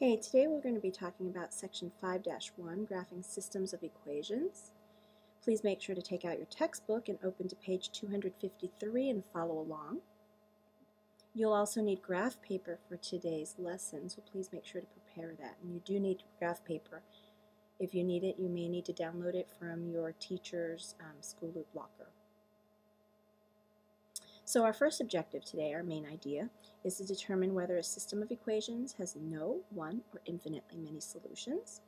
Okay, today we're going to be talking about section 5-1, graphing systems of equations. Please make sure to take out your textbook and open to page 253 and follow along. You'll also need graph paper for today's lesson, so please make sure to prepare that. And you do need graph paper. If you need it, you may need to download it from your teacher's school loop locker. So our first objective today, our main idea, is to determine whether a system of equations has no, one, or infinitely many solutions.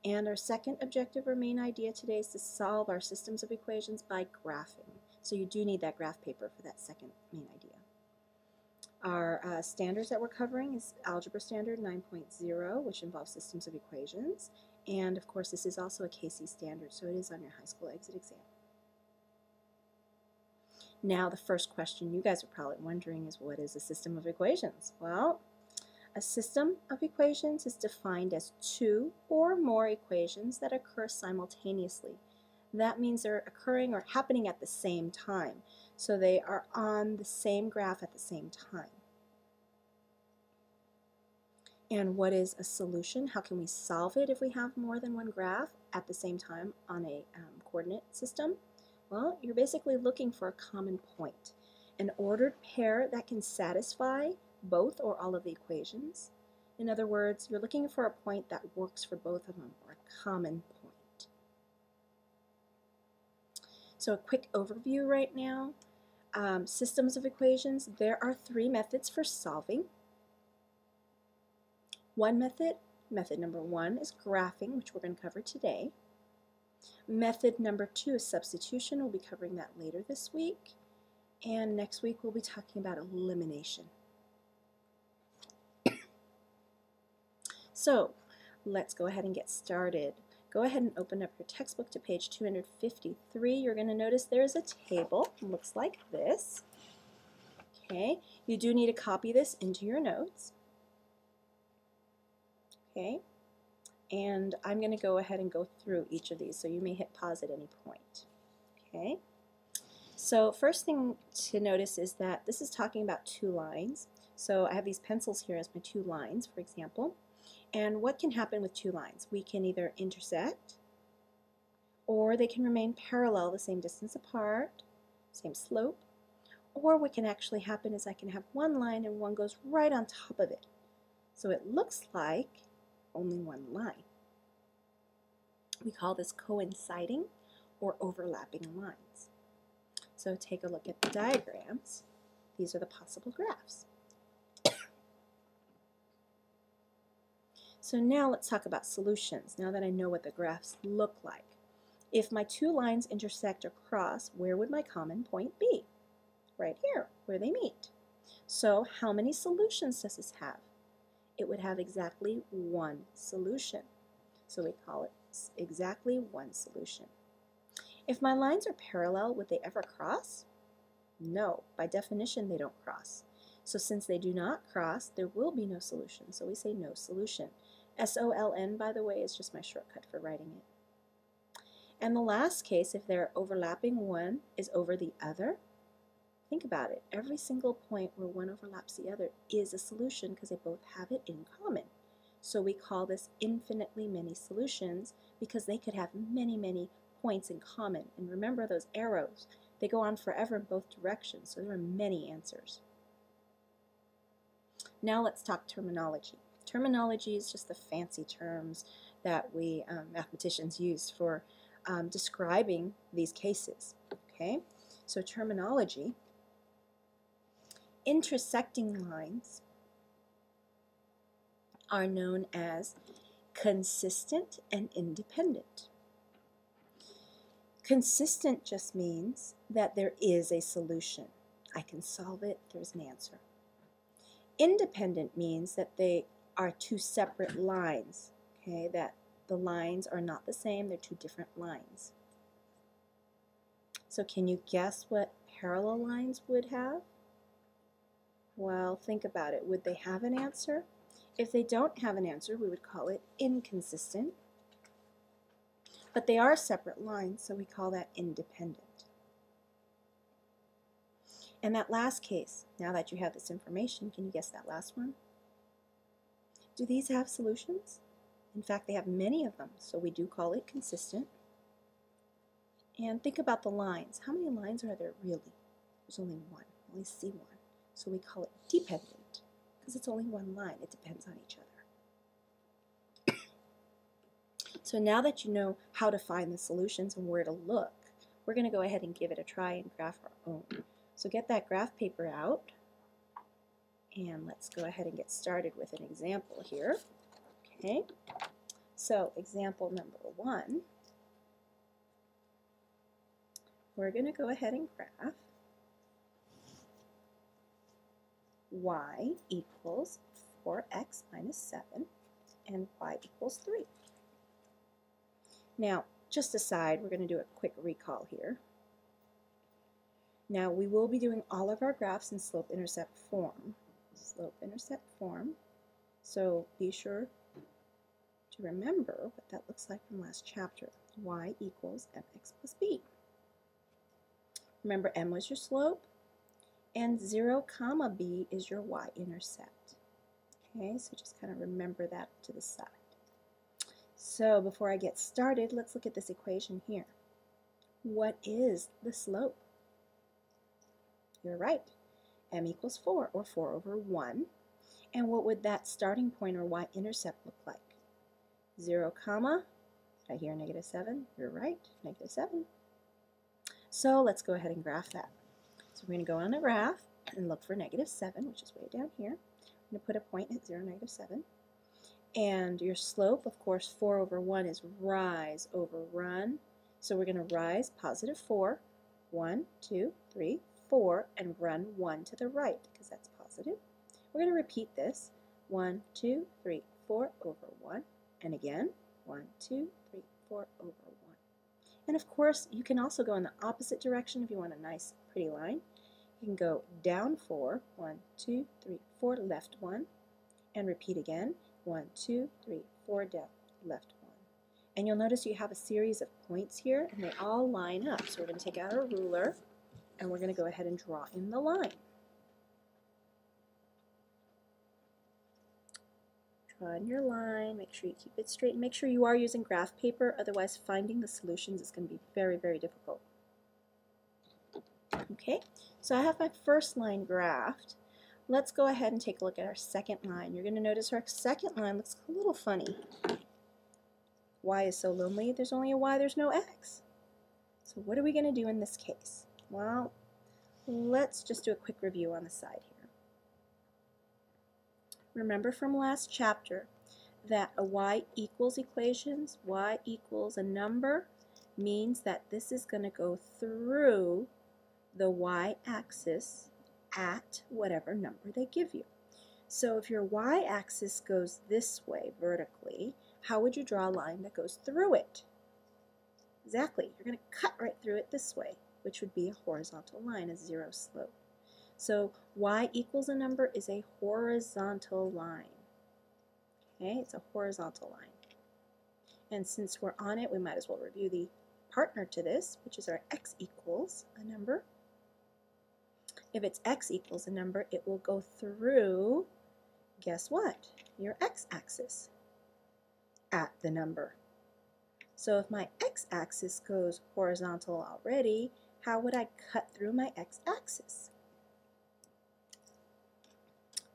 And our second objective or main idea today is to solve our systems of equations by graphing. So you do need that graph paper for that second main idea. Our standards that we're covering is Algebra Standard 9.0, which involves systems of equations. And of course, this is also a KC standard, so it is on your high school exit exam. Now, the first question you guys are probably wondering is, what is a system of equations? Well, a system of equations is defined as two or more equations that occur simultaneously. That means they're occurring or happening at the same time. So they are on the same graph at the same time. And what is a solution? How can we solve it if we have more than one graph at the same time on a coordinate system? Well, you're basically looking for a common point, an ordered pair that can satisfy both or all of the equations. In other words, you're looking for a point that works for both of them, or a common point. So a quick overview right now. Systems of equations, there are three methods for solving. One method number one, is graphing, which we're going to cover today. Method number two is substitution. We'll be covering that later this week. And next week we'll be talking about elimination. So let's go ahead and get started. Go ahead and open up your textbook to page 253. You're going to notice there's a table. It looks like this. Okay, you do need to copy this into your notes. Okay. And I'm going to go ahead and go through each of these, so you may hit pause at any point. Okay? So first thing to notice is that this is talking about two lines. So I have these pencils here as my two lines, for example. And what can happen with two lines? We can either intersect, or they can remain parallel, the same distance apart, same slope, or what can actually happen is I can have one line and one goes right on top of it. So it looks like only one line. We call this coinciding or overlapping lines. So take a look at the diagrams. These are the possible graphs. So now let's talk about solutions, now that I know what the graphs look like. If my two lines intersect or cross, where would my common point be? Right here, where they meet. So how many solutions does this have? It would have exactly one solution. So we call it exactly one solution. If my lines are parallel, would they ever cross? No, by definition they don't cross. So since they do not cross, there will be no solution. So we say no solution. SOLN, by the way, is just my shortcut for writing it. And the last case, if they're overlapping, one is over the other. Think about it. Every single point where one overlaps the other is a solution because they both have it in common. So we call this infinitely many solutions because they could have many, many points in common. And remember those arrows, they go on forever in both directions, so there are many answers. Now let's talk terminology. Terminology is just the fancy terms that we mathematicians use for describing these cases. Okay, so terminology. Intersecting lines are known as consistent and independent. Consistent just means that there is a solution. I can solve it, there's an answer. Independent means that they are two separate lines, okay, that the lines are not the same, they're two different lines. So can you guess what parallel lines would have? Well, think about it. Would they have an answer? If they don't have an answer, we would call it inconsistent. But they are separate lines, so we call that independent. And that last case, now that you have this information, can you guess that last one? Do these have solutions? In fact, they have many of them, so we do call it consistent. And think about the lines. How many lines are there really? There's only one. We only see one. So we call it dependent because it's only one line. It depends on each other. So now that you know how to find the solutions and where to look, we're going to go ahead and give it a try and graph our own. So get that graph paper out, and let's go ahead and get started with an example here. Okay, so example number 1, we're going to go ahead and graph y equals 4x minus 7 and y equals 3. Now, just aside, we're going to do a quick recall here. Now, we will be doing all of our graphs in slope-intercept form. Slope-intercept form. So be sure to remember what that looks like from last chapter. Y equals mx plus b. Remember, m was your slope, and 0, comma b is your y-intercept. Okay, so just kind of remember that to the side. So before I get started, let's look at this equation here. What is the slope? You're right. M equals 4, or 4 over 1. And what would that starting point or y-intercept look like? 0, comma, did I hear negative 7? You're right, negative 7. So let's go ahead and graph that. So we're going to go on the graph and look for negative 7, which is way down here. I'm going to put a point at 0, negative 7. And your slope, of course, 4 over 1 is rise over run. So we're going to rise positive 4, 1, 2, 3, 4, and run 1 to the right because that's positive. We're going to repeat this. 1, 2, 3, 4 over 1. And again, 1, 2, 3, 4 over 1. And of course, you can also go in the opposite direction if you want a nice, pretty line. You can go down 4, 1, 2, 3, 4, left 1, and repeat again. 1, 2, 3, 4, down, left 1. And you'll notice you have a series of points here, and they all line up. So we're going to take out our ruler, and we're going to go ahead and draw in the line. Draw in your line, make sure you keep it straight, and make sure you are using graph paper, otherwise finding the solutions is going to be very, very difficult. Okay, so I have my first line graphed. Let's go ahead and take a look at our second line. You're going to notice our second line looks a little funny. Y is so lonely, there's only a y, there's no x. So what are we going to do in this case? Well, let's just do a quick review on the side here. Remember from last chapter that a y equals equations, y equals a number, means that this is going to go through the y-axis at whatever number they give you. So if your y-axis goes this way vertically, how would you draw a line that goes through it? Exactly, you're going to cut right through it this way, which would be a horizontal line, a 0 slope. So y equals a number is a horizontal line. Okay, it's a horizontal line. And since we're on it, we might as well review the partner to this, which is our x equals a number. If it's x equals a number, it will go through, guess what? Your x-axis at the number. So if my x-axis goes horizontal already, how would I cut through my x-axis?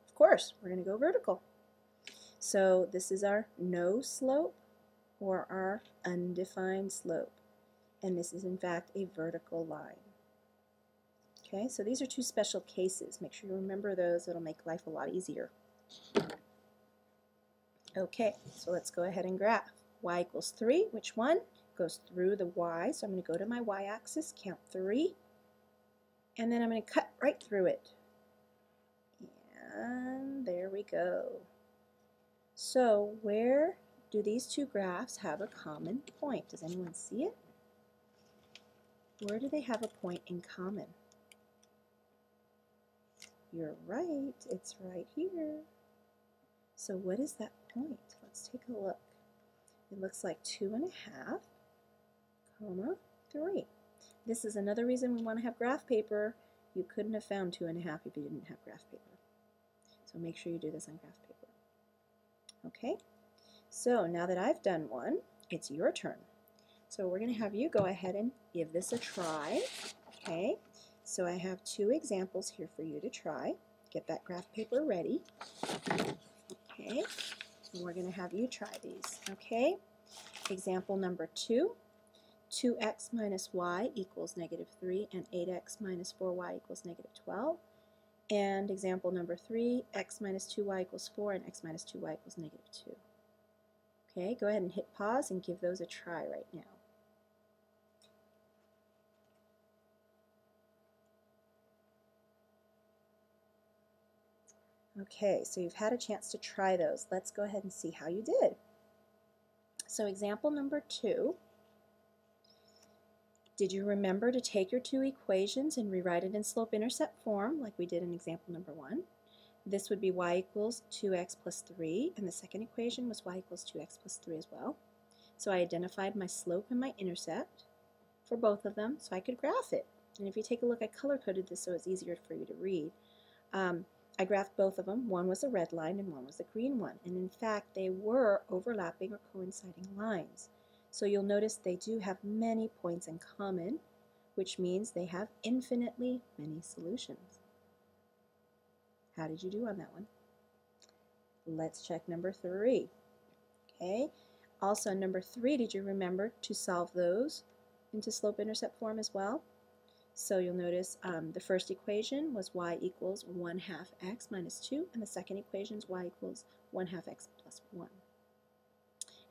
Of course, we're going to go vertical. So this is our no slope or our undefined slope. And this is in fact a vertical line. Okay, so these are two special cases. Make sure you remember those. It'll make life a lot easier. Okay, so let's go ahead and graph. Y equals 3. Which one? Goes through the y. So I'm going to go to my y-axis, count 3, and then I'm going to cut right through it. And there we go. So where do these two graphs have a common point? Does anyone see it? Where do they have a point in common? You're right, it's right here. So what is that point? Let's take a look. It looks like 2.5, comma, 3. This is another reason we want to have graph paper. You couldn't have found 2.5 if you didn't have graph paper. So make sure you do this on graph paper. Okay, so now that I've done one, it's your turn. So we're going to have you go ahead and give this a try. Okay, so I have two examples here for you to try. Get that graph paper ready. Okay, and we're going to have you try these. Okay, example number 2. 2x minus y equals -3 and 8x minus 4y equals -12. And example number 3, x minus 2y equals 4 and x minus 2y equals -2. Okay, go ahead and hit pause and give those a try right now. Okay, so you've had a chance to try those. Let's go ahead and see how you did. So example number 2, did you remember to take your two equations and rewrite it in slope-intercept form like we did in example number 1? This would be y equals 2x plus 3, and the second equation was y equals 2x plus 3 as well. So I identified my slope and my intercept for both of them so I could graph it. And if you take a look, I color-coded this so it's easier for you to read. I graphed both of them. One was a red line and one was a green one. And in fact, they were overlapping or coinciding lines. So you'll notice they do have many points in common, which means they have infinitely many solutions. How did you do on that one? Let's check number 3. Okay. Also, number 3, did you remember to solve those into slope-intercept form as well? So you'll notice the first equation was y equals 1/2 x minus 2, and the second equation is y equals 1/2 x plus 1.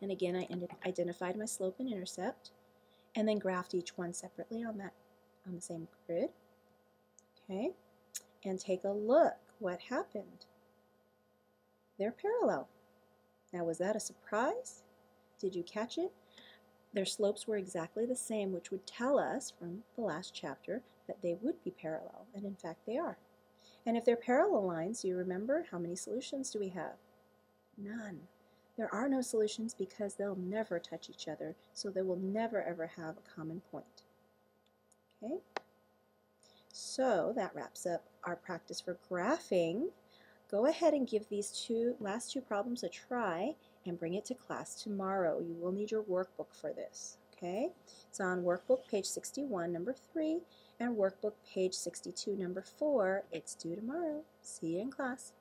And again, I identified my slope and intercept, and then graphed each one separately on the same grid. Okay, and take a look. What happened? They're parallel. Now, was that a surprise? Did you catch it? Their slopes were exactly the same, which would tell us from the last chapter that they would be parallel, and in fact they are. And if they're parallel lines, do you remember how many solutions do we have? None. There are no solutions because they'll never touch each other, so they will never ever have a common point. Okay? So that wraps up our practice for graphing. Go ahead and give these last two problems a try and bring it to class tomorrow. You will need your workbook for this, okay? It's on workbook page 61, number 3, and workbook page 62, number 4. It's due tomorrow. See you in class.